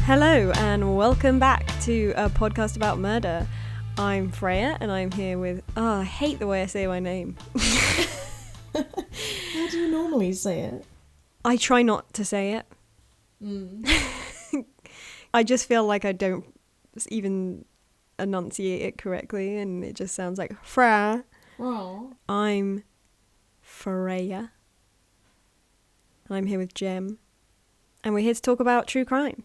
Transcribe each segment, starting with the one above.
Hello and welcome back to a podcast about murder. I'm Freya and I'm here with... I hate the way I say my name. How do you normally say it? I try not to say it. I just feel like I don't even enunciate it correctly and it just sounds like Freya. Oh. I'm Freya. And I'm here with Jem. And we're here to talk about true crime.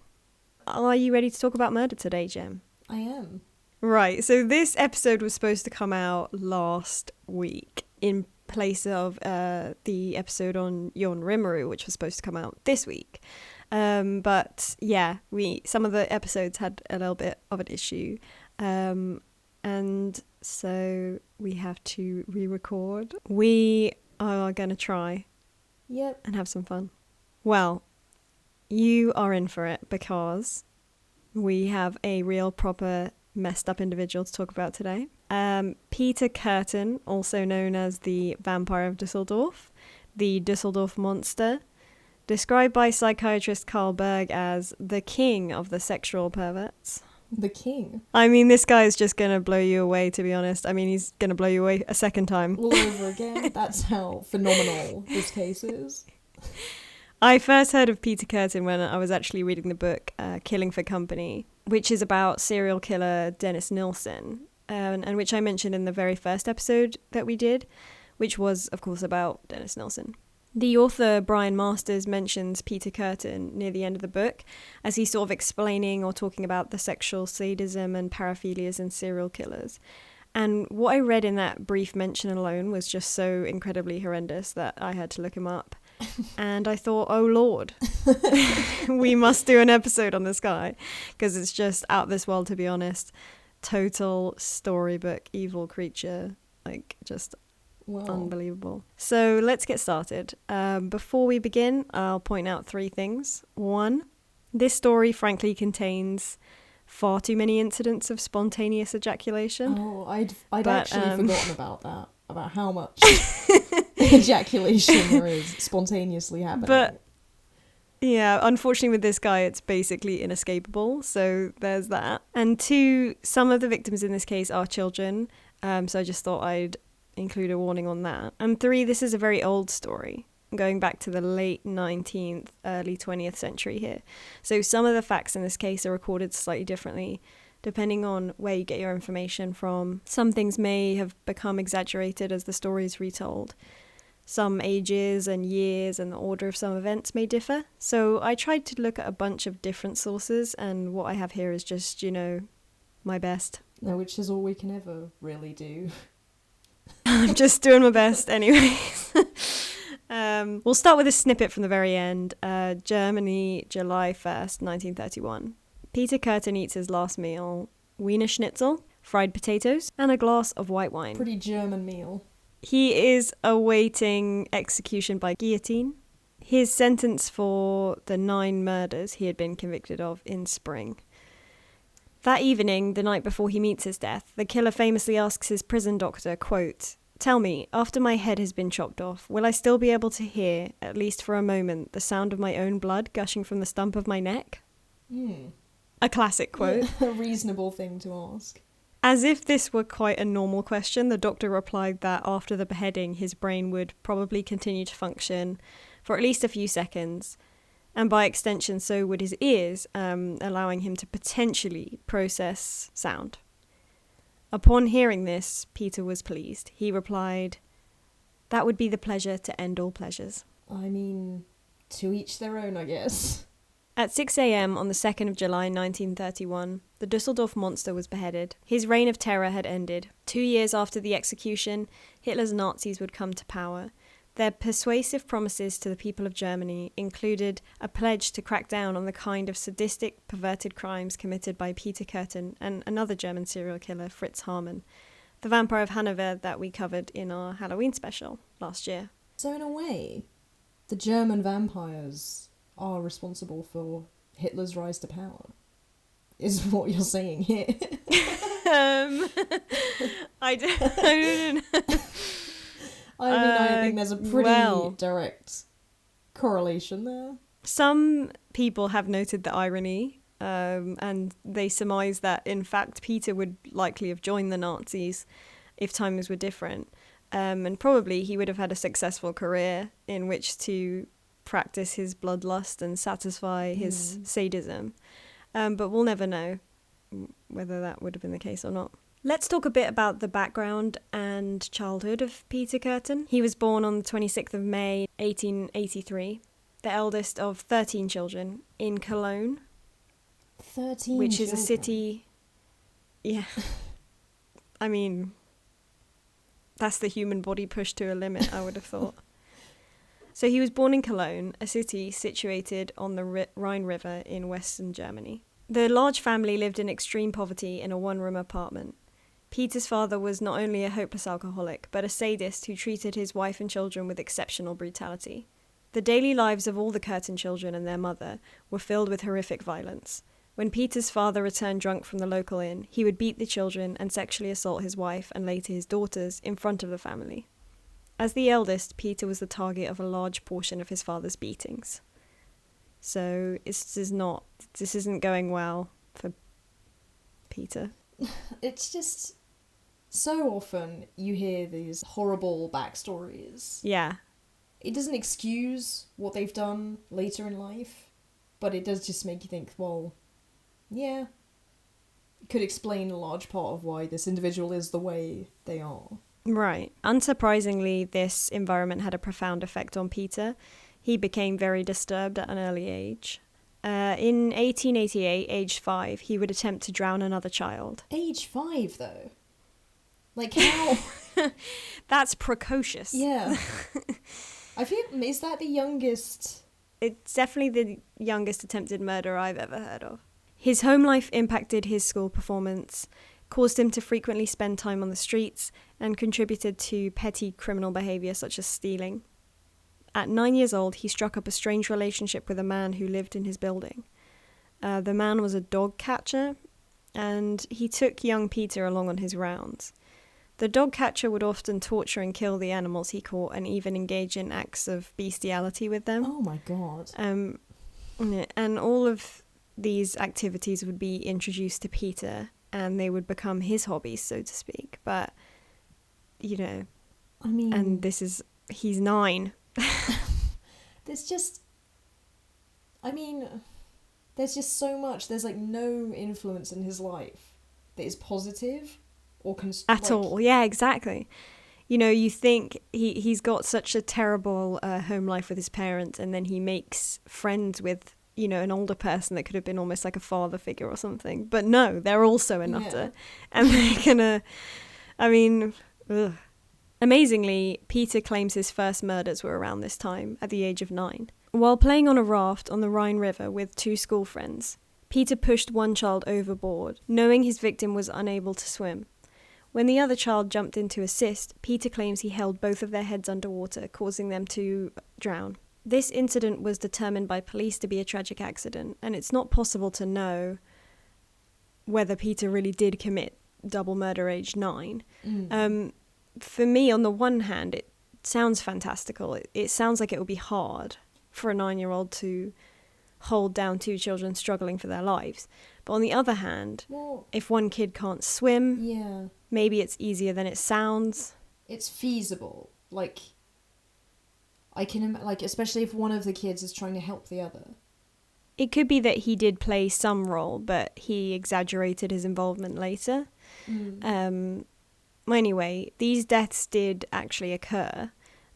Are you ready to talk about murder today, Jem? I am. Right, so this episode was supposed to come out last week in place of the episode on Jon Rimmerud, which was supposed to come out this week. But yeah, some of the episodes had a little bit of an issue. And so we have to re-record. We are going to try and have some fun. Well, you are in for it because we have a real proper messed up individual to talk about today. Peter Kürten, also known as the Vampire of Düsseldorf, the Düsseldorf Monster, described by psychiatrist Carl Berg as the king of the sexual perverts. The king? I mean, this guy is just going to blow you away, to be honest. I mean, he's going to blow you away a second time. All over again? That's how phenomenal this case is. I first heard of Peter Kürten when I was actually reading the book Killing for Company, which is about serial killer Dennis Nilsen, and which I mentioned in the very first episode that we did, which was, of course, about Dennis Nilsen. The author, Brian Masters, mentions Peter Kürten near the end of the book as he's sort of explaining or talking about the sexual sadism and paraphilias in serial killers. And what I read in that brief mention alone was just so incredibly horrendous that I had to look him up. And I thought, oh Lord, we must do an episode on this guy because it's just out this world, to be honest. Total storybook evil creature, like just unbelievable. So let's get started. Before we begin, I'll point out three things. One, this story frankly contains far too many incidents of spontaneous ejaculation. Oh, I'd actually forgotten about that, about how much ejaculation there is spontaneously happening. But yeah, unfortunately with this guy, it's basically inescapable. So there's that. And two, some of the victims in this case are children. So I just thought I'd include a warning on that. And three, this is a very old story, going back to the late 19th, early 20th century here. So some of the facts in this case are recorded slightly differently, depending on where you get your information from. Some things may have become exaggerated as the story is retold. Some ages and years and the order of some events may differ. So I tried to look at a bunch of different sources, and what I have here is just, my best. No, which is all we can ever really do. I'm just doing my best anyways. We'll start with a snippet from the very end. Germany, July 1st, 1931. Peter Kürten eats his last meal, Wiener Schnitzel, fried potatoes, and a glass of white wine. Pretty German meal. He is awaiting execution by guillotine. His sentence for the 9 murders he had been convicted of in spring. That evening, the night before he meets his death, the killer famously asks his prison doctor, quote, "Tell me, after my head has been chopped off, will I still be able to hear, at least for a moment, the sound of my own blood gushing from the stump of my neck?" A classic quote. Yeah, a reasonable thing to ask. As if this were quite a normal question, the doctor replied that after the beheading, his brain would probably continue to function for at least a few seconds, and by extension, so would his ears, allowing him to potentially process sound. Upon hearing this, Peter was pleased. He replied, "That would be the pleasure to end all pleasures." I mean, to each their own, I guess. At 6 a.m. on the 2nd of July 1931, the Düsseldorf Monster was beheaded. His reign of terror had ended. 2 years after the execution, Hitler's Nazis would come to power. Their persuasive promises to the people of Germany included a pledge to crack down on the kind of sadistic, perverted crimes committed by Peter Kürten and another German serial killer, Fritz Hamann, the Vampire of Hanover that we covered in our Halloween special last year. So in a way, the German vampires are responsible for Hitler's rise to power, is what you're saying here. I don't know. I think there's a pretty direct correlation there. Some people have noted the irony And they surmise that, in fact, Peter would likely have joined the Nazis if times were different. And probably he would have had a successful career in which to practice his bloodlust and satisfy his sadism. But we'll never know whether that would have been the case or not. Let's talk a bit about the background and childhood of Peter Kürten. He was born on the 26th of May, 1883, the eldest of 13 children, in Cologne. 13 which children. is a city... Yeah. I mean, that's the human body pushed to a limit, I would have thought. So he was born in Cologne, a city situated on the Rhine River in western Germany. The large family lived in extreme poverty in a one-room apartment. Peter's father was not only a hopeless alcoholic, but a sadist who treated his wife and children with exceptional brutality. The daily lives of all the Kürten children and their mother were filled with horrific violence. When Peter's father returned drunk from the local inn, he would beat the children and sexually assault his wife and later his daughters in front of the family. As the eldest, Peter was the target of a large portion of his father's beatings. So this isn't going well for Peter. It's just so often you hear these horrible backstories. Yeah. It doesn't excuse what they've done later in life, but it does just make you think, well, yeah, it could explain a large part of why this individual is the way they are. Right. Unsurprisingly, this environment had a profound effect on Peter. He became very disturbed at an early age. In 1888, aged 5, he would attempt to drown another child. Age 5, though? Like, how? That's precocious. Yeah. I feel, is that the youngest? It's definitely the youngest attempted murder I've ever heard of. His home life impacted his school performance, caused him to frequently spend time on the streets, and contributed to petty criminal behaviour such as stealing. At 9 years old, he struck up a strange relationship with a man who lived in his building. The man was a dog catcher, and he took young Peter along on his rounds. The dog catcher would often torture and kill the animals he caught and even engage in acts of bestiality with them. Oh my god. And all of these activities would be introduced to Peter, and they would become his hobbies, so to speak. But, you know, I mean... And he's 9. There's just... I mean, there's just so much. There's, like, no influence in his life that is positive or... At all, yeah, exactly. You know, you think he's got such a terrible home life with his parents, and then he makes friends with, you know, an older person that could have been almost like a father figure or something. But no, they're also a nutter. Yeah. And they're gonna... I mean... Ugh. Amazingly, Peter claims his first murders were around this time, at the age of 9. While playing on a raft on the Rhine River with 2 school friends, Peter pushed one child overboard, knowing his victim was unable to swim. When the other child jumped in to assist, Peter claims he held both of their heads underwater, causing them to drown. This incident was determined by police to be a tragic accident, and it's not possible to know whether Peter really did commit double murder aged 9. For me, on the one hand, it sounds fantastical. It sounds like it would be hard for a 9-year-old to hold down 2 children struggling for their lives. But on the other hand, if one kid can't swim, yeah, maybe it's easier than it sounds. It's feasible. Like, I can, like, especially if one of the kids is trying to help the other. It could be that he did play some role, but he exaggerated his involvement later. Anyway, these deaths did actually occur,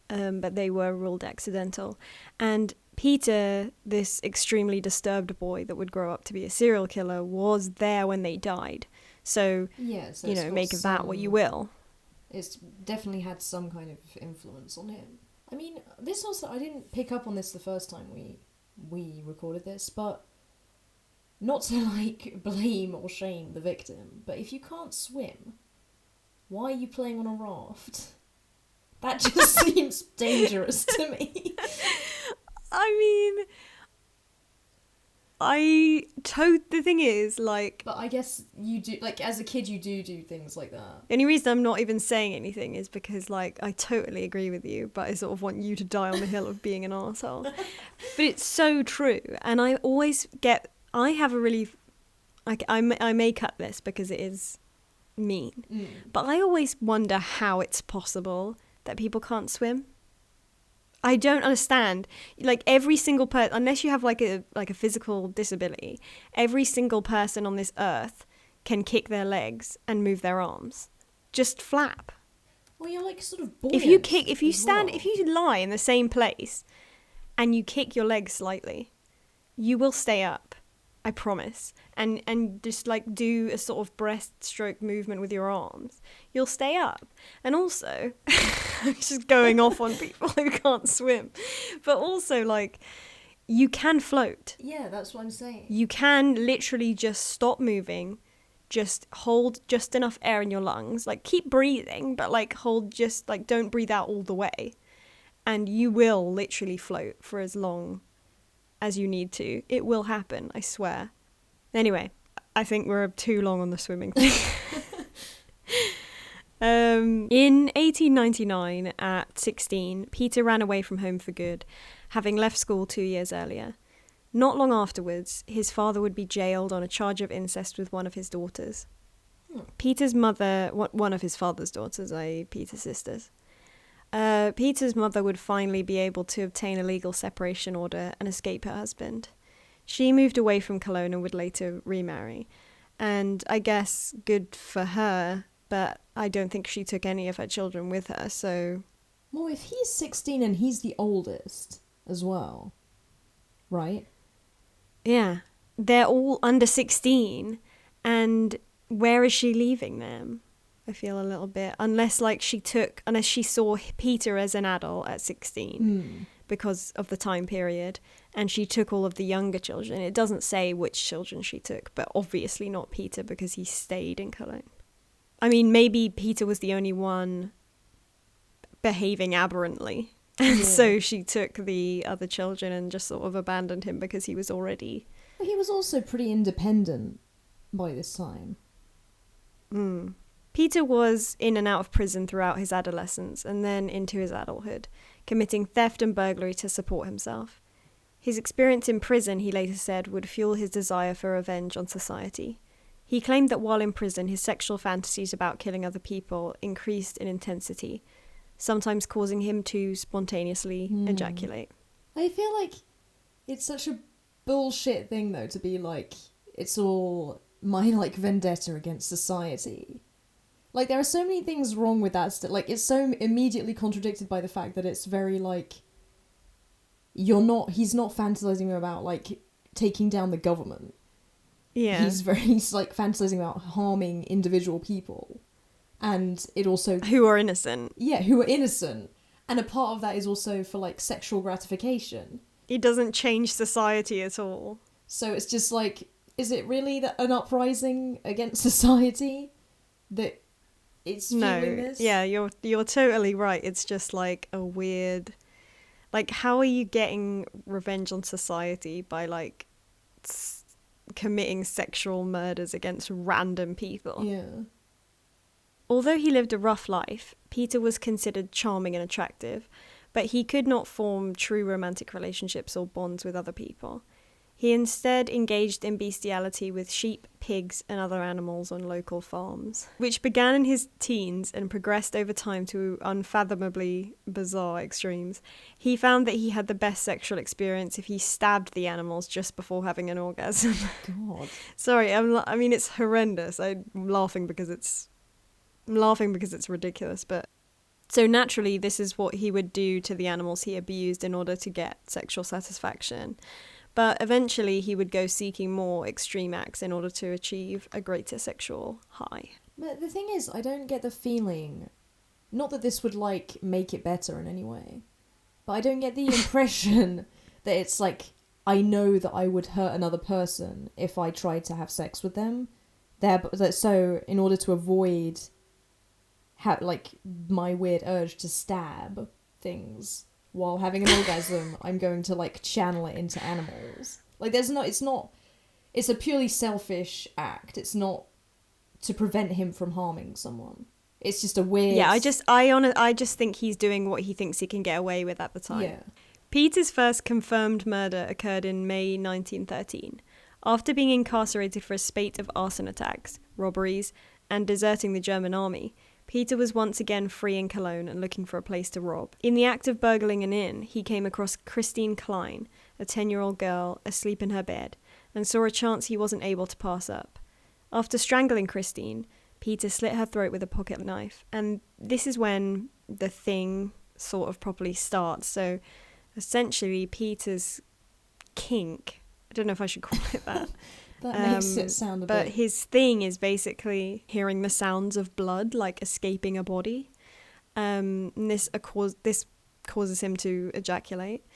but they were ruled accidental. And Peter, this extremely disturbed boy that would grow up to be a serial killer, was there when they died. So, yeah, so you know, make of that what you will. It's definitely had some kind of influence on him. I mean, this also, I didn't pick up on this the first time we recorded this, but not to, like, blame or shame the victim, but if you can't swim, why are you playing on a raft? That just seems dangerous to me. I mean, the thing is, like... But I guess you do, like, as a kid you do things like that. The only reason I'm not even saying anything is because, like, I totally agree with you, but I sort of want you to die on the hill of being an arsehole. But it's so true, and I always get I have a really... I may cut this because it is mean. But I always wonder how it's possible that people can't swim. I don't understand. Like, every single person, unless you have like a physical disability, every single person on this earth can kick their legs and move their arms. Just flap. Well, you're like sort of buoyant. If you lie in the same place and you kick your legs slightly, you will stay up. I promise. And just like do a sort of breaststroke movement with your arms. You'll stay up. And also, I'm just going off on people who can't swim. But also, like, you can float. Yeah, that's what I'm saying. You can literally just stop moving, just hold just enough air in your lungs. Like, keep breathing, but like hold just, like, don't breathe out all the way. And you will literally float for as long as you need to. It will happen, I swear. Anyway, I think we're too long on the swimming thing. In 1899, at 16, Peter ran away from home for good, having left school 2 years earlier. Not long afterwards, his father would be jailed on a charge of incest with one of his daughters. Peter's mother, one of his father's daughters, i.e. Peter's sisters. Peter's mother would finally be able to obtain a legal separation order and escape her husband. She moved away from Cologne and would later remarry. And I guess good for her, but I don't think she took any of her children with her, so... Well, if he's 16 and he's the oldest as well, right? Yeah. They're all under 16, and where is she leaving them? I feel a little bit, unless she saw Peter as an adult at 16 because of the time period, and she took all of the younger children. It doesn't say which children she took, but obviously not Peter because he stayed in Cologne. I mean, maybe Peter was the only one behaving aberrantly, and so she took the other children and just sort of abandoned him because he was already... Well, he was also pretty independent by this time. Peter was in and out of prison throughout his adolescence and then into his adulthood, committing theft and burglary to support himself. His experience in prison, he later said, would fuel his desire for revenge on society. He claimed that while in prison, his sexual fantasies about killing other people increased in intensity, sometimes causing him to spontaneously ejaculate. I feel like it's such a bullshit thing, though, to be like, it's all my, like, vendetta against society. Like, there are so many things wrong with that. Like, it's so immediately contradicted by the fact that it's very, like, he's not fantasizing about, like, taking down the government. Yeah. He's like, fantasizing about harming individual people. And it also... Who are innocent. Yeah, who are innocent. And a part of that is also for, like, sexual gratification. It doesn't change society at all. So it's just like, is it really an uprising against society that it's fueling this? Yeah, you're totally right. It's just like a weird... Like, how are you getting revenge on society by, like, committing sexual murders against random people? Yeah. Although he lived a rough life, Peter was considered charming and attractive, but he could not form true romantic relationships or bonds with other people. He instead engaged in bestiality with sheep, pigs, and other animals on local farms, which began in his teens and progressed over time to unfathomably bizarre extremes. He found that he had the best sexual experience if he stabbed the animals just before having an orgasm. God. Sorry, I mean, it's horrendous. I'm laughing because it's ridiculous, but... So naturally, this is what he would do to the animals he abused in order to get sexual satisfaction. But eventually he would go seeking more extreme acts in order to achieve a greater sexual high. But the thing is, I don't get the feeling, not that this would, like, make it better in any way, but I don't get the impression that it's like, I know that I would hurt another person if I tried to have sex with them. So in order to avoid my weird urge to stab things while having an orgasm, I'm going to, like, channel it into animals. Like, it's a purely selfish act. It's not to prevent him from harming someone. It's just a weird... Yeah, I just think he's doing what he thinks he can get away with at the time. Yeah. Peter's first confirmed murder occurred in May 1913. After being incarcerated for a spate of arson attacks, robberies, and deserting the German army, Peter was once again free in Cologne and looking for a place to rob. In the act of burgling an inn, he came across Christine Klein, a 10-year-old girl asleep in her bed, and saw a chance he wasn't able to pass up. After strangling Christine, Peter slit her throat with a pocket knife, and this is when the thing sort of properly starts. So essentially Peter's kink, I don't know if I should call it that. That makes it sound a bit... But his thing is basically hearing the sounds of blood, like escaping a body. This causes him to ejaculate.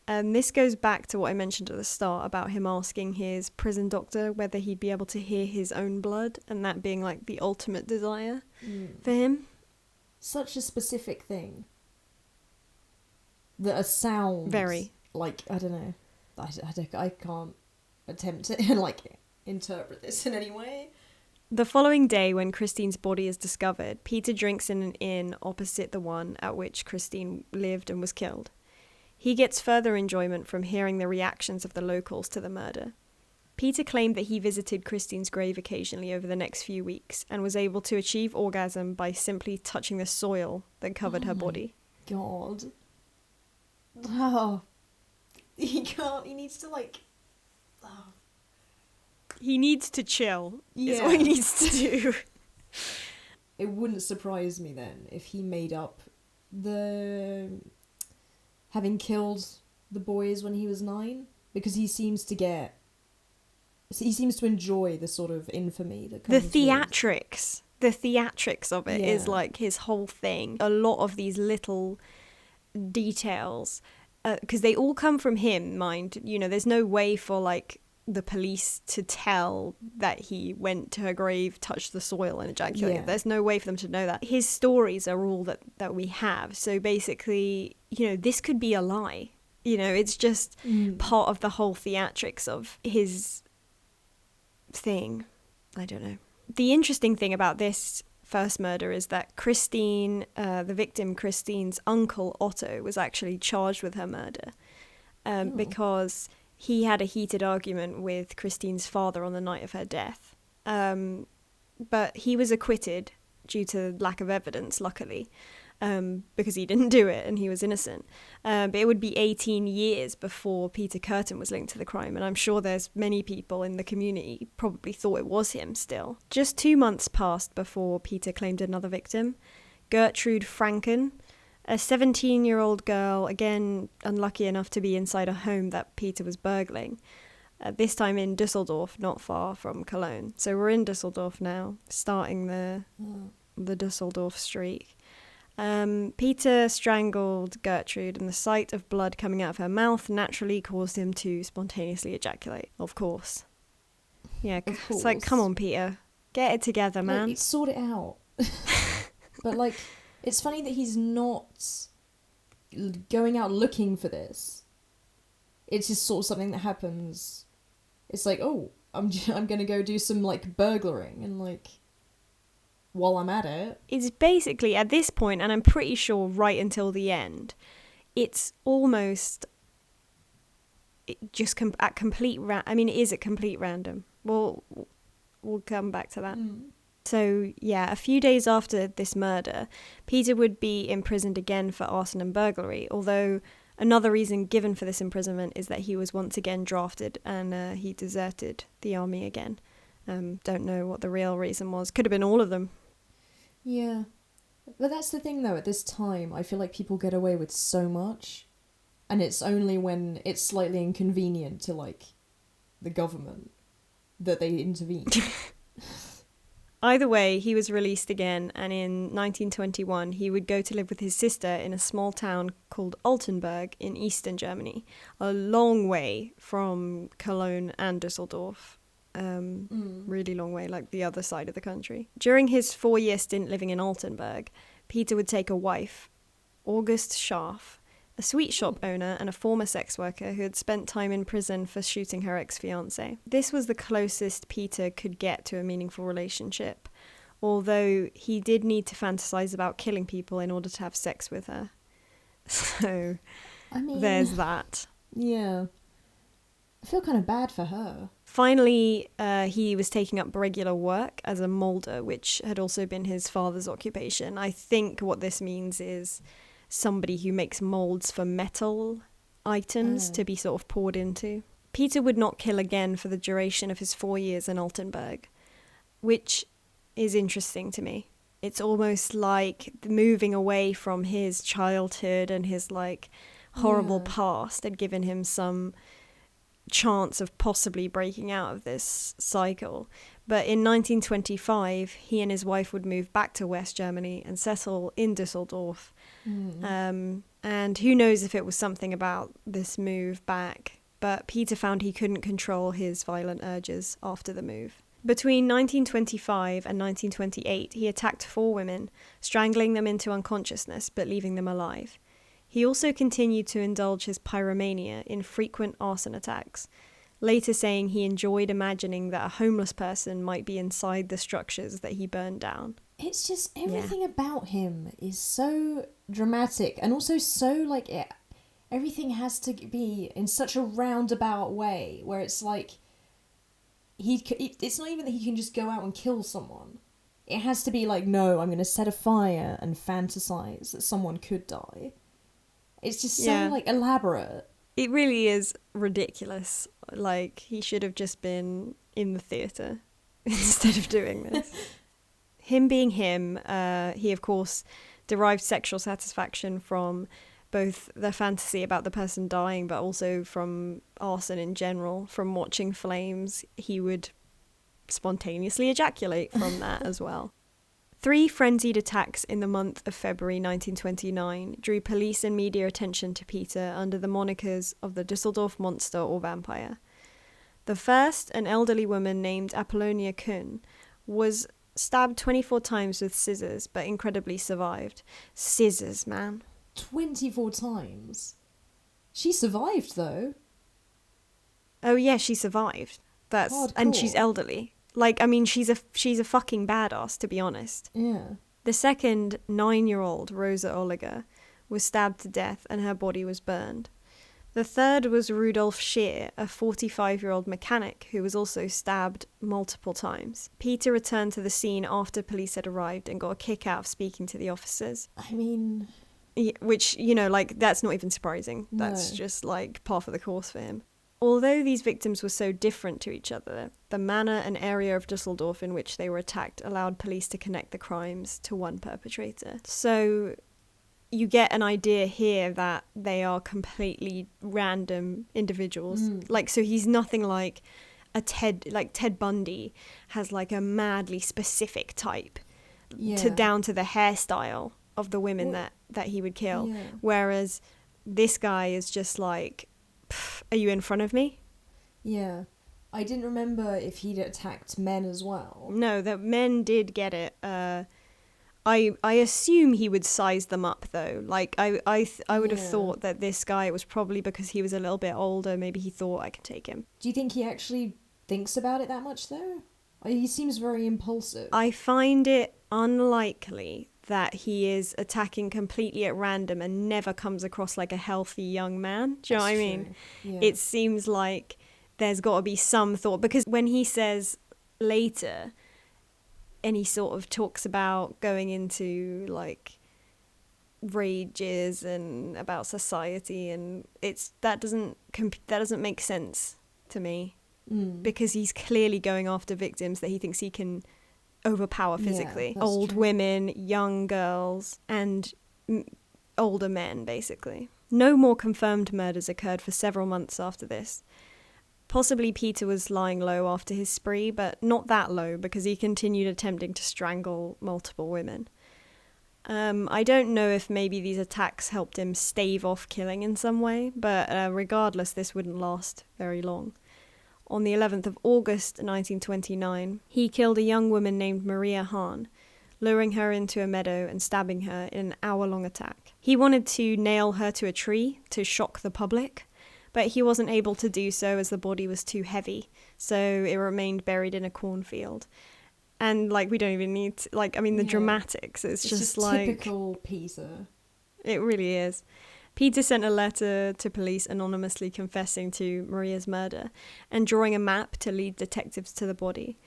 This goes back to what I mentioned at the start about him asking his prison doctor whether he'd be able to hear his own blood, and that being like the ultimate desire for him. Such a specific thing. That a sound... Very. Like, I don't know. I can't attempt to like interpret this in any way. The following day, when Christine's body is discovered, Peter drinks in an inn opposite the one at which Christine lived and was killed. He gets further enjoyment from hearing the reactions of the locals to the murder. Peter claimed that he visited Christine's grave occasionally over the next few weeks and was able to achieve orgasm by simply touching the soil that covered her body. God. Oh. He can't, he needs to like... Oh. He needs to chill, is what he needs to do. It wouldn't surprise me then if he made up the... having killed the boys when he was 9, because he seems to enjoy the sort of infamy that comes the theatrics of it is like his whole thing. A lot of these little details, because they all come from him, mind you know, there's no way for like the police to tell that he went to her grave, touched the soil and ejaculated. There's no way for them to know that. His stories are all that we have. So basically, you know, this could be a lie. You know, it's just part of the whole theatrics of his thing. I don't know. The interesting thing about this first murder is that Christine, the victim Christine's uncle Otto, was actually charged with her murder because he had a heated argument with Christine's father on the night of her death. But he was acquitted due to lack of evidence, luckily, because he didn't do it and he was innocent. But it would be 18 years before Peter Kürten was linked to the crime, and I'm sure there's many people in the community probably thought it was him still. Just 2 months passed before Peter claimed another victim, Gertrude Franken, a 17-year-old girl, again unlucky enough to be inside a home that Peter was burgling, this time in Düsseldorf, not far from Cologne. So we're in Düsseldorf now, starting the Düsseldorf streak. Peter strangled Gertrude, and the sight of blood coming out of her mouth naturally caused him to spontaneously ejaculate. Of course. Yeah, it's like, come on, Peter. Get it together, man. Like, sort it out. But, like, it's funny that he's not going out looking for this. It's just sort of something that happens. It's like, oh, I'm going to go do some, like, burglaring, and, like... while I'm at it. It's basically, at this point, and I'm pretty sure right until the end, it's almost just at complete it is at complete random. We'll come back to that. So, yeah, a few days after this murder, Peter would be imprisoned again for arson and burglary, although another reason given for this imprisonment is that he was once again drafted and he deserted the army again. Don't know what the real reason was. Could have been all of them. Yeah. But that's the thing, though. At this time, I feel like people get away with so much. And it's only when it's slightly inconvenient to, like, the government that they intervene. Either way, he was released again, and in 1921, he would go to live with his sister in a small town called Altenburg in eastern Germany, a long way from Cologne and Düsseldorf. Really long way, like the other side of the country. During his 4-year stint living in Altenburg, Peter would take a wife, August Scharf, a sweet shop owner and a former sex worker who had spent time in prison for shooting her ex-fiancé. This was the closest Peter could get to a meaningful relationship, although he did need to fantasize about killing people in order to have sex with her. So, there's that. Yeah. I feel kind of bad for her. Finally, he was taking up regular work as a moulder, which had also been his father's occupation. I think what this means is somebody who makes moulds for metal items to be sort of poured into. Peter would not kill again for the duration of his 4 years in Altenburg, which is interesting to me. It's almost like moving away from his childhood and his like horrible past had given him some chance of possibly breaking out of this cycle. But in 1925, he and his wife would move back to West Germany and settle in Düsseldorf. And who knows if it was something about this move back, but Peter found he couldn't control his violent urges after the move. Between 1925 and 1928, he attacked 4 women, strangling them into unconsciousness but leaving them alive. He also continued to indulge his pyromania in frequent arson attacks, later saying he enjoyed imagining that a homeless person might be inside the structures that he burned down. It's just everything about him is so dramatic, and also so like everything has to be in such a roundabout way where it's like it's not even that he can just go out and kill someone. It has to be like, no, I'm going to set a fire and fantasize that someone could die. It's just so like elaborate. It really is ridiculous. Like, he should have just been in the theatre instead of doing this. Him being him, he of course derived sexual satisfaction from both the fantasy about the person dying, but also from arson in general. From watching flames, he would spontaneously ejaculate from that as well. 3 frenzied attacks in the month of February 1929 drew police and media attention to Peter under the monikers of the Düsseldorf Monster or Vampire. The first, an elderly woman named Apollonia Kuhn, was stabbed 24 times with scissors, but incredibly survived. Scissors, man. 24 times? She survived, though. Oh, yeah, she survived. Hardcore. And she's elderly. Like, I mean, she's a fucking badass, to be honest. Yeah. The second, 9-year-old Rosa Oliger, was stabbed to death and her body was burned. The third was Rudolf Scheer, a 45-year-old mechanic who was also stabbed multiple times. Peter returned to the scene after police had arrived and got a kick out of speaking to the officers. I mean... Which, you know, like, that's not even surprising. No. That's just, like, par for the course for him. Although these victims were so different to each other, the manner and area of Düsseldorf in which they were attacked allowed police to connect the crimes to one perpetrator. So you get an idea here that they are completely random individuals. Like, so he's nothing like Ted Bundy has like a madly specific type down to the hairstyle of the women that he would kill. Yeah. Whereas this guy is just like, are you in front of me? Yeah. I didn't remember if he'd attacked men as well. No, the men did get it. I assume he would size them up, though. Like, I would have thought that this guy, it was probably because he was a little bit older. Maybe he thought, I can take him. Do you think he actually thinks about it that much, though? He seems very impulsive. I find it unlikely that he is attacking completely at random and never comes across like a healthy young man. Do you know what I mean? Yeah. It seems like there's got to be some thought, because when he says later, and he sort of talks about going into like rages and about society, and that doesn't make sense to me, because he's clearly going after victims that he thinks he can overpower physically. Old women, young girls, and older men, basically. No more confirmed murders occurred for several months after this. Possibly Peter was lying low after his spree, but not that low, because he continued attempting to strangle multiple women. I don't know if maybe these attacks helped him stave off killing in some way, but regardless, this wouldn't last very long. On the 11th of August 1929, he killed a young woman named Maria Hahn, luring her into a meadow and stabbing her in an hour-long attack. He wanted to nail her to a tree to shock the public, but he wasn't able to do so as the body was too heavy, so it remained buried in a cornfield. And, like, we don't even need to, the dramatics, it's just like... typical Peter. It really is. Peter sent a letter to police anonymously confessing to Maria's murder and drawing a map to lead detectives to the body.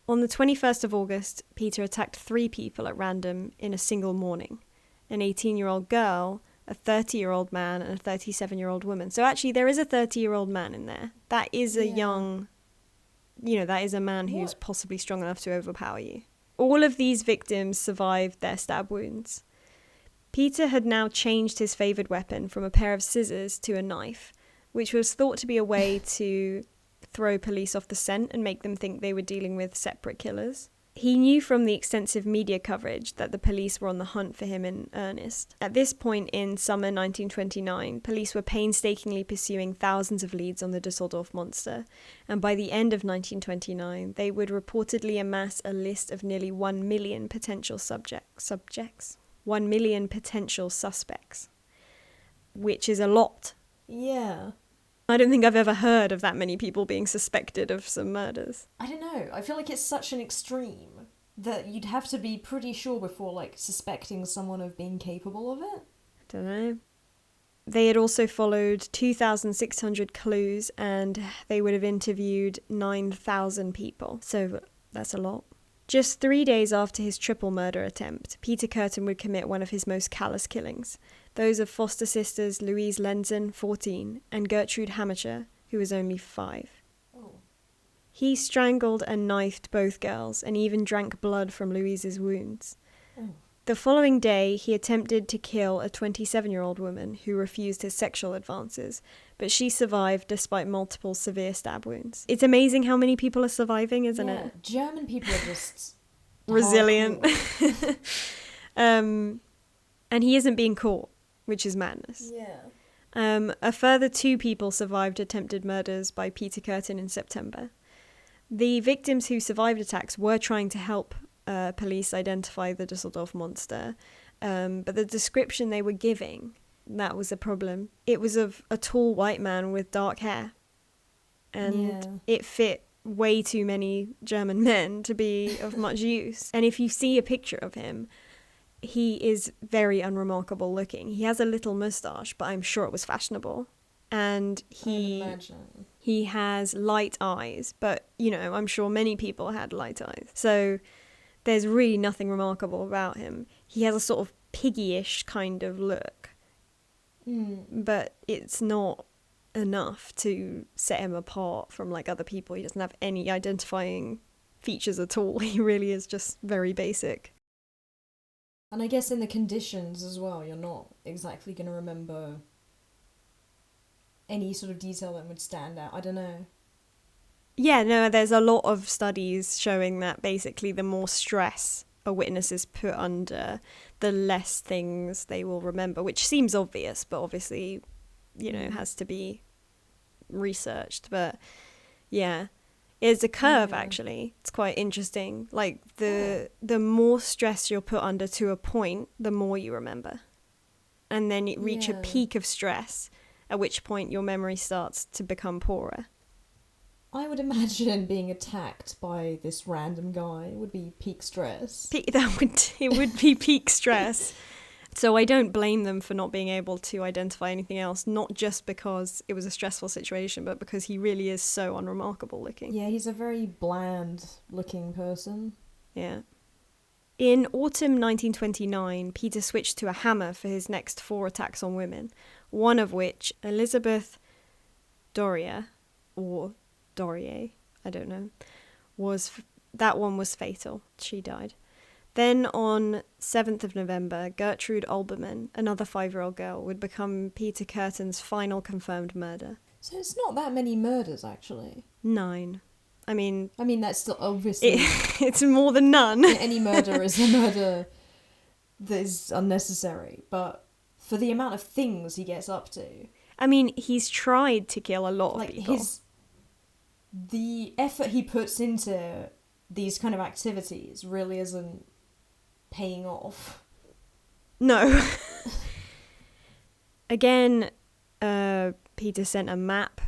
On the 21st of August, Peter attacked 3 people at random in a single morning. An 18-year-old girl, a 30-year-old man, and a 37-year-old woman. So actually there is a 30-year-old man in there. That is a young, that is a man who's possibly strong enough to overpower you. All of these victims survived their stab wounds. Peter had now changed his favoured weapon from a pair of scissors to a knife, which was thought to be a way to throw police off the scent and make them think they were dealing with separate killers. He knew from the extensive media coverage that the police were on the hunt for him in earnest. At this point in summer 1929, police were painstakingly pursuing thousands of leads on the Düsseldorf Monster, and by the end of 1929, they would reportedly amass a list of nearly 1 million potential subjects. 1 million potential suspects, which is a lot. Yeah. I don't think I've ever heard of that many people being suspected of some murders. I don't know. I feel like it's such an extreme that you'd have to be pretty sure before, suspecting someone of being capable of it. Don't know. They had also followed 2,600 clues and they would have interviewed 9,000 people. So that's a lot. Just 3 days after his triple murder attempt, Peter Kürten would commit one of his most callous killings, those of foster sisters Louise Lenzen, 14, and Gertrude Hamacher, who was only 5. Oh. He strangled and knifed both girls and even drank blood from Louise's wounds. Oh. The following day, he attempted to kill a 27-year-old woman who refused his sexual advances, but she survived despite multiple severe stab wounds. It's amazing how many people are surviving, isn't it? German people are just resilient. And he isn't being caught, which is madness. Yeah. A further 2 people survived attempted murders by Peter Kürten in September. The victims who survived attacks were trying to help police identify the Düsseldorf Monster, but the description they were giving, that was a problem. It was of a tall white man with dark hair, and it fit way too many German men to be of much use. And if you see a picture of him, he is very unremarkable looking. He has a little moustache, but I'm sure it was fashionable. And he has light eyes, but, I'm sure many people had light eyes. So there's really nothing remarkable about him. He has a sort of piggyish kind of look, but it's not enough to set him apart from other people. He doesn't have any identifying features at all. He really is just very basic. And I guess in the conditions as well, you're not exactly going to remember any sort of detail that would stand out. I don't know. Yeah, no, there's a lot of studies showing that basically the more stress a witness is put under, the less things they will remember, which seems obvious, but obviously, has to be researched. But yeah, it's a curve, actually. It's quite interesting. The more stress you're put under to a point, the more you remember. And then you reach a peak of stress, at which point your memory starts to become poorer. I would imagine being attacked by this random guy would be peak stress. It would be peak stress. So I don't blame them for not being able to identify anything else, not just because it was a stressful situation, but because he really is so unremarkable looking. Yeah, he's a very bland looking person. Yeah. In autumn 1929, Peter switched to a hammer for his next 4 attacks on women, one of which, Elizabeth Doria, or Dorier, I don't know, that one was fatal. She died. Then on 7th of November, Gertrude Olbermann, another 5-year-old girl, would become Peter Kürten's final confirmed murder. So it's not that many murders, actually. 9. I mean, that's still obviously... it's more than none. Any murder is a murder that is unnecessary, but for the amount of things he gets up to... I mean, he's tried to kill a lot of people. The effort he puts into these kind of activities really isn't paying off. No. Again, Peter sent a map,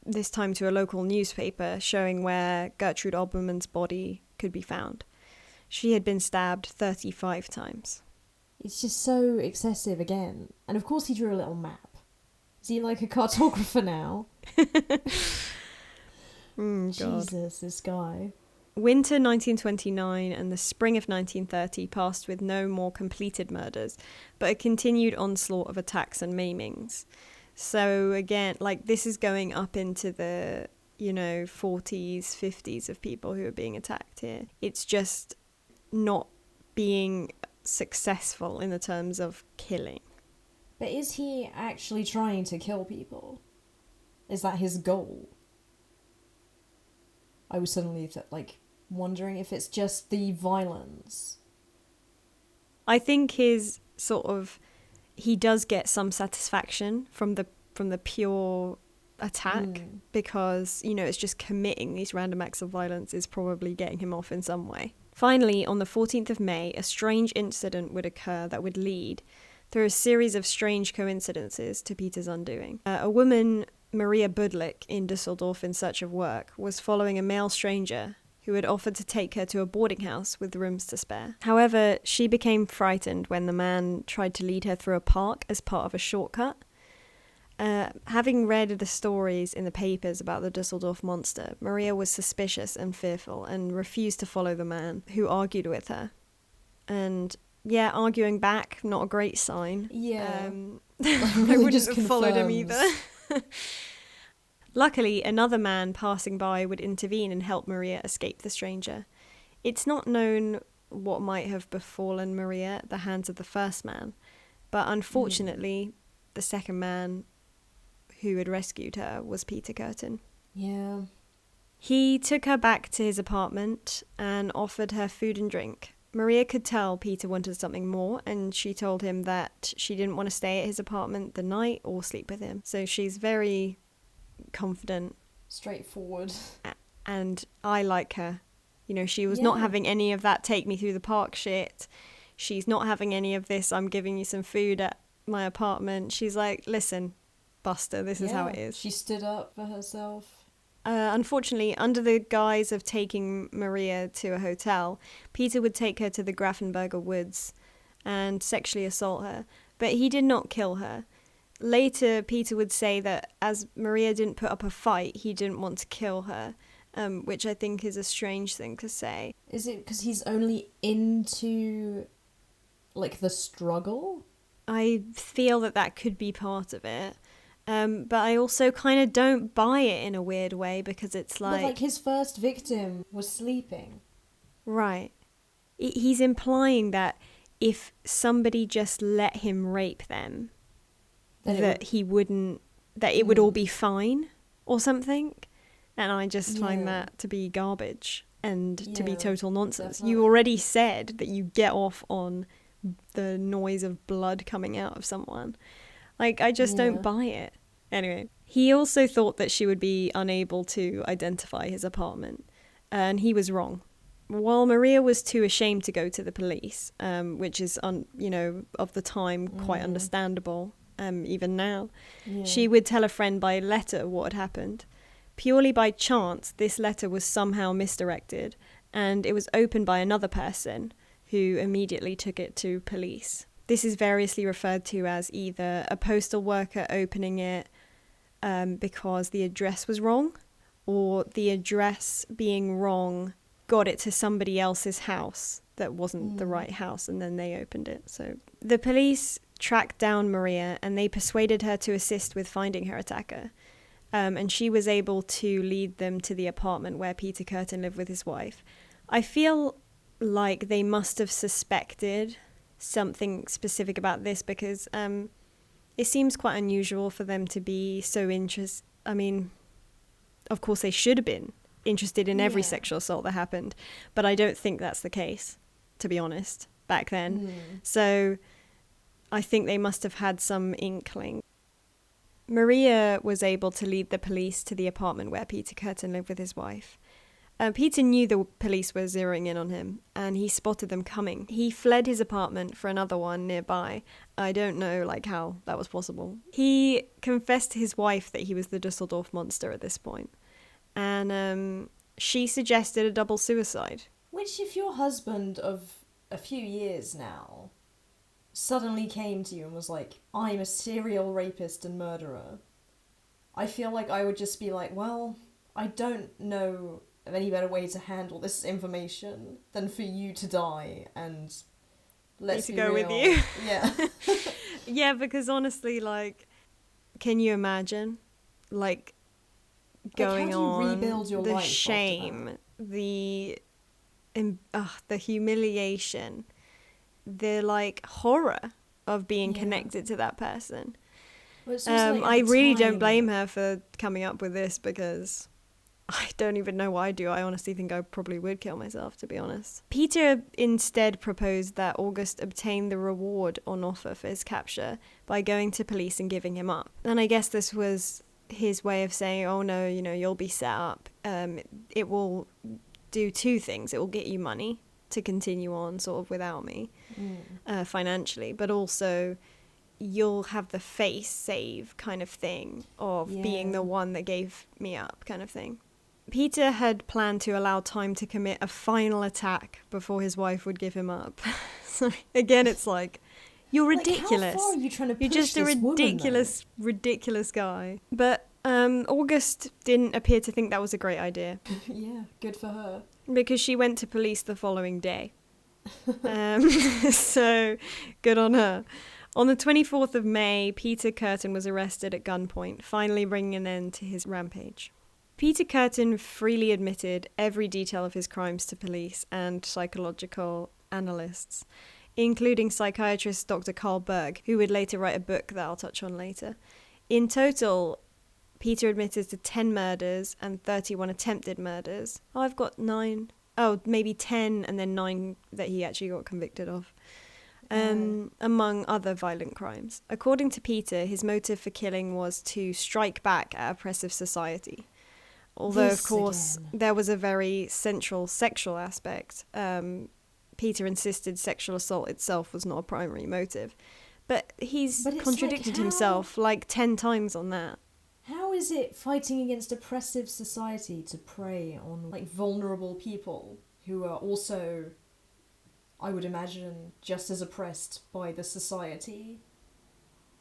this time to a local newspaper, showing where Gertrude Olbermann's body could be found. She had been stabbed 35 times. It's just so excessive again. And of course he drew a little map. Is he like a cartographer now? God. Jesus, this guy. Winter 1929 and the spring of 1930 passed with no more completed murders, but a continued onslaught of attacks and maimings. So again, like, this is going up into the, 40s, 50s of people who are being attacked here. It's just not being successful in the terms of killing. But is he actually trying to kill people? Is that his goal? I was suddenly wondering if it's just the violence. I think his he does get some satisfaction from the pure attack, because, it's just committing these random acts of violence is probably getting him off in some way. Finally, on the 14th of May, a strange incident would occur that would lead, through a series of strange coincidences, to Peter's undoing. A woman, Maria Budlik, in Düsseldorf in search of work, was following a male stranger who had offered to take her to a boarding house with rooms to spare. However, she became frightened when the man tried to lead her through a park as part of a shortcut. Having read the stories in the papers about the Düsseldorf Monster, Maria was suspicious and fearful and refused to follow the man, who argued with her. And yeah, arguing back, not a great sign. Yeah. I wouldn't have followed him either. Luckily, another man passing by would intervene and help Maria escape the stranger. It's not known what might have befallen Maria at the hands of the first man, but unfortunately, the second man who had rescued her was Peter Kürten. Yeah. He took her back to his apartment and offered her food and drink. Maria could tell Peter wanted something more, and she told him that she didn't want to stay at his apartment the night or sleep with him. So she's very confident. Straightforward. And I like her. She was not having any of that take me through the park shit. She's not having any of this, I'm giving you some food at my apartment. She's like, listen, Buster, this is how it is. She stood up for herself. Unfortunately, under the guise of taking Maria to a hotel, Peter would take her to the Grafenberger woods and sexually assault her, but he did not kill her. Later, Peter would say that as Maria didn't put up a fight, he didn't want to kill her, which I think is a strange thing to say. Is it because he's only into, the struggle? I feel that could be part of it. But I also kind of don't buy it in a weird way, because it's like... But his first victim was sleeping. Right. He's implying that if somebody just let him rape them, that it would all be fine or something. And I just find that to be garbage and to be total nonsense. Definitely. You already said that you get off on the noise of blood coming out of someone. I just don't buy it. Anyway, he also thought that she would be unable to identify his apartment, and he was wrong. While Maria was too ashamed to go to the police, which is, of the time quite understandable, even now, she would tell a friend by letter what had happened. Purely by chance, this letter was somehow misdirected, and it was opened by another person who immediately took it to police. This is variously referred to as either a postal worker opening it because the address was wrong, or the address being wrong got it to somebody else's house that wasn't the right house, and then they opened it. So the police tracked down Maria, and they persuaded her to assist with finding her attacker. And she was able to lead them to the apartment where Peter Kürten lived with his wife. I feel like they must have suspected something specific about this, because it seems quite unusual for them to be so interested. I mean, of course they should have been interested in every sexual assault that happened, but I don't think that's the case, to be honest, back then. So I think they must have had some inkling. Maria was able to lead the police to the apartment where Peter Kürten lived with his wife. Peter knew the police were zeroing in on him, and he spotted them coming. He fled his apartment for another one nearby. I don't know, how that was possible. He confessed to his wife that he was the Düsseldorf Monster at this point, and she suggested a double suicide. Which, if your husband of a few years now suddenly came to you and was like, I'm a serial rapist and murderer, I feel like I would just be like, well, I don't know of any better way to handle this information than for you to die and let's to be go real. with you. Yeah. Yeah, because honestly, like, can you imagine, like, going how do you on rebuild your the life shame, the humiliation, the like horror of being connected to that person. Well, it's also like I really don't time- blame her for coming up with this, because I don't even know why I do. I honestly think I probably would kill myself, to be honest. Peter instead proposed that August obtain the reward on offer for his capture by going to police and giving him up. And I guess this was his way of saying, oh no, you know, you'll be set up. It will do two things. It will get you money to continue on sort of without me financially, but also you'll have the face save kind of thing of being the one that gave me up kind of thing. Peter had planned to allow time to commit a final attack before his wife would give him up. So again, it's like, you're ridiculous. How far are you trying to push You're just a ridiculous, ridiculous guy. But August didn't appear to think that was a great idea. Yeah, good for her. Because she went to police the following day. So good on her. On the 24th of May, Peter Kürten was arrested at gunpoint, finally bringing an end to his rampage. Peter Kürten freely admitted every detail of his crimes to police and psychological analysts, including psychiatrist Dr. Carl Berg, who would later write a book that I'll touch on later. In total, Peter admitted to 10 murders and 31 attempted murders. Oh, I've got 9. Oh, maybe 10 and then 9 that he actually got convicted of. Among other violent crimes. According to Peter, his motive for killing was to strike back at oppressive society. Although, of course, there was a very central sexual aspect. Peter insisted sexual assault itself was not a primary motive. But he's contradicted himself like 10 times on that. How is it fighting against oppressive society to prey on like vulnerable people who are also, I would imagine, just as oppressed by the society?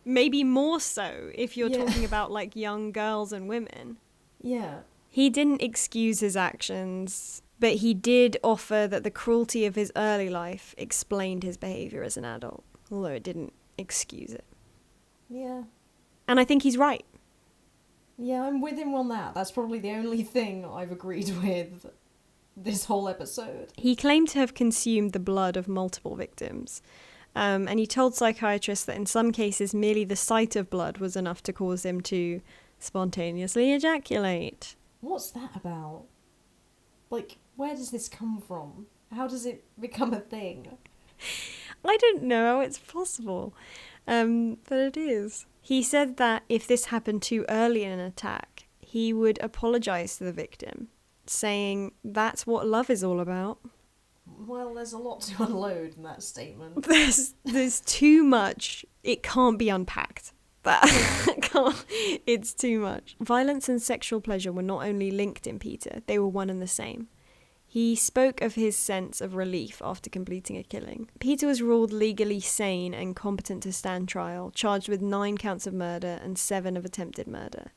Maybe more so if you're talking about like young girls and women. Yeah. He didn't excuse his actions, but he did offer that the cruelty of his early life explained his behaviour as an adult, although it didn't excuse it. Yeah. And I think he's right. Yeah, I'm with him on that. That's probably the only thing I've agreed with this whole episode. He claimed to have consumed the blood of multiple victims, and he told psychiatrists that in some cases merely the sight of blood was enough to cause him to spontaneously ejaculate. What's that about? Like, where does this come from? How does it become a thing? I don't know how it's possible, but it is. He said that if this happened too early in an attack, he would apologise to the victim, saying that's what love is all about. Well, there's a lot to unload in that statement. There's too much. It can't be unpacked. It's too much. Violence and sexual pleasure were not only linked in Peter, they were one and the same. He spoke of his sense of relief after completing a killing. Peter was ruled legally sane and competent to stand trial, charged with 9 counts of murder and 7 of attempted murder.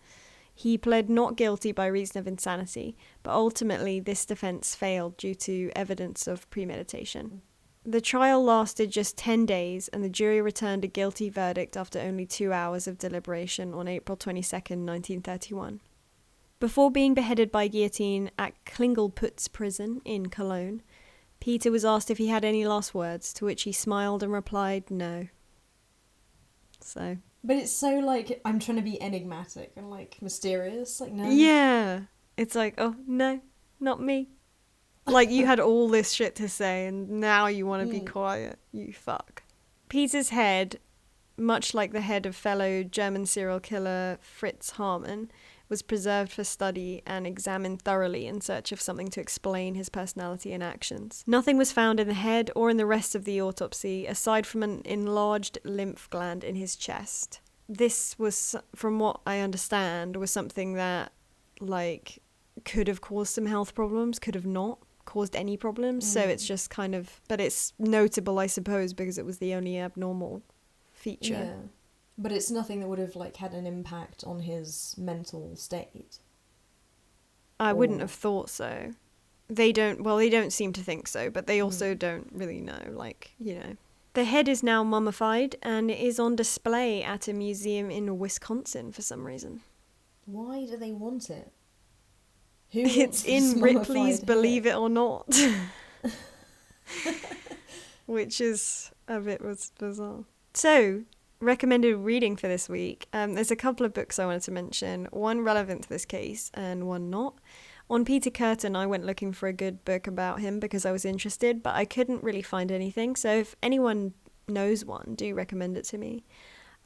He pled not guilty by reason of insanity, but ultimately this defence failed due to evidence of premeditation. The trial lasted just 10 days, and the jury returned a guilty verdict after only 2 hours of deliberation on April 22nd, 1931. Before being beheaded by guillotine at Klingelputz prison in Cologne, Peter was asked if he had any last words, to which he smiled and replied no. So... But it's so, like, I'm trying to be enigmatic and, like, mysterious, like, no. Yeah. It's like, oh, no, not me. Like, you had all this shit to say, and now you want to be quiet. You fuck. Peter's head, much like the head of fellow German serial killer Fritz Hamann, was preserved for study and examined thoroughly in search of something to explain his personality and actions. Nothing was found in the head or in the rest of the autopsy, aside from an enlarged lymph gland in his chest. This was, from what I understand, was something that, like, could have caused some health problems, could have not caused any problems. So it's just kind of, but it's notable, I suppose, because it was the only abnormal feature. Yeah. But it's nothing that would have like had an impact on his mental state. I wouldn't have thought so. They don't seem to think so, but they also don't really know, like, you know. The head is now mummified and it is on display at a museum in Wisconsin for some reason. Why do they want it? Who It's in Ripley's Believe It or Not. Which is a bit bizarre. So, recommended reading for this week. There's a couple of books I wanted to mention, one relevant to this case and one not. On Peter Kürten, I went looking for a good book about him because I was interested, but I couldn't really find anything. So if anyone knows one, do recommend it to me.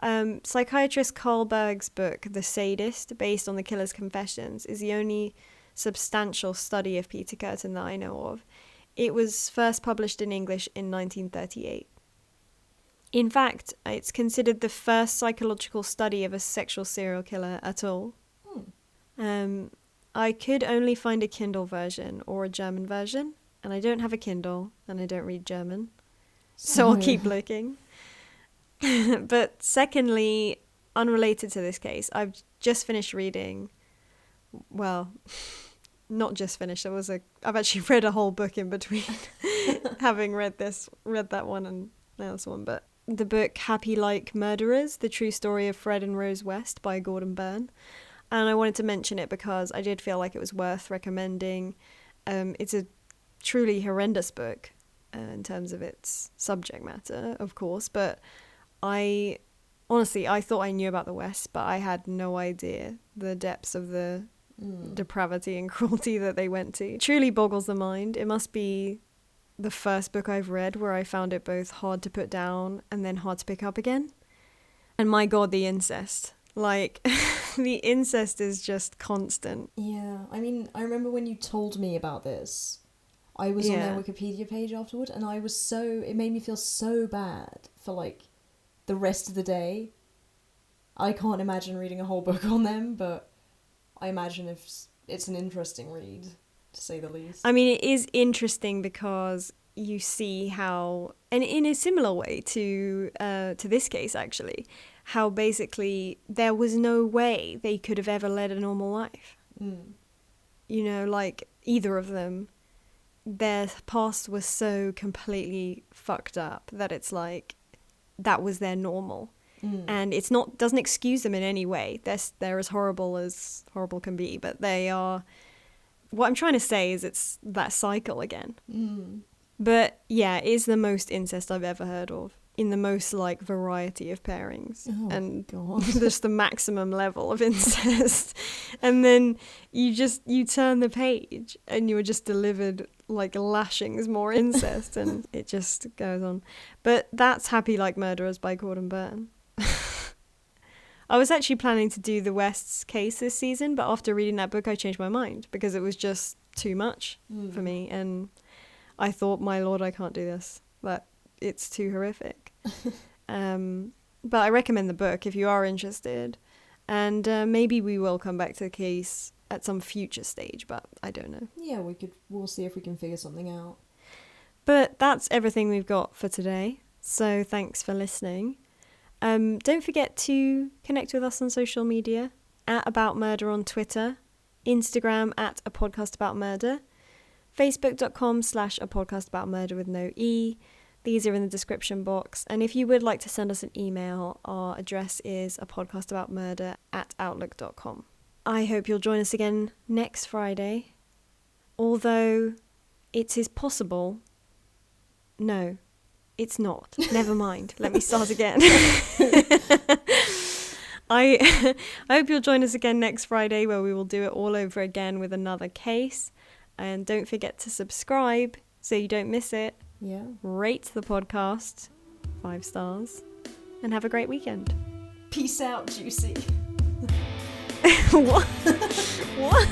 Psychiatrist Carl Berg's book, The Sadist, based on the killer's confessions, is the only substantial study of Peter Kürten that I know of. It was first published in English in 1938. In fact, it's considered the first psychological study of a sexual serial killer at all. I could only find a Kindle version or a German version, and I don't have a Kindle, and I don't read German, so I'll keep looking. But secondly, unrelated to this case, I've just finished reading, well, not just finished, I've actually read a whole book in between, having read that one and now this one, but the book Happy Like Murderers, The True Story of Fred and Rose West by Gordon Byrne. And I wanted to mention it because I did feel like it was worth recommending. It's a truly horrendous book in terms of its subject matter, of course. But I thought I knew about the West, but I had no idea the depths of the depravity and cruelty that they went to. It truly boggles the mind. It must be the first book I've read where I found it both hard to put down and then hard to pick up again. And my God, the incest. Like, the incest is just constant. Yeah, I mean, I remember when you told me about this, I was on their Wikipedia page afterward, and it made me feel so bad for, like, the rest of the day. I can't imagine reading a whole book on them, but I imagine if it's an interesting read, to say the least. I mean, it is interesting because you see how, and in a similar way to this case, actually, how basically there was no way they could have ever led a normal life. You know, like, either of them, their past was so completely fucked up that it's like, that was their normal. And it's not, doesn't excuse them in any way. They're as horrible can be, but they are, what I'm trying to say is it's that cycle again. But yeah, it is the most incest I've ever heard of, in the most, like, variety of pairings. And just the maximum level of incest. And then you turn the page and you're just delivered, like, lashings more incest, and it just goes on. But that's Happy Like Murderers by Gordon Byrne. I was actually planning to do the West's case this season, but after reading that book I changed my mind because it was just too much for me, and I thought, my Lord, I can't do this. But it's too horrific. But I recommend the book if you are interested, and maybe we will come back to the case at some future stage, but I don't know. Yeah, we'll see if we can figure something out. But that's everything we've got for today, so thanks for listening. Don't forget to connect with us on social media, at About Murder on Twitter, Instagram at A Podcast About Murder, facebook.com/A Podcast About Murder with no E. These are in the description box. And if you would like to send us an email, our address is apodcastaboutmurder@outlook.com. I hope you'll join us again next Friday. Although it is possible. No, it's not. Never mind. Let me start again. I hope you'll join us again next Friday, where we will do it all over again with another case. And don't forget to subscribe so you don't miss it. Yeah. Rate the podcast 5 stars and have a great weekend. Peace out, Juicy. What? What?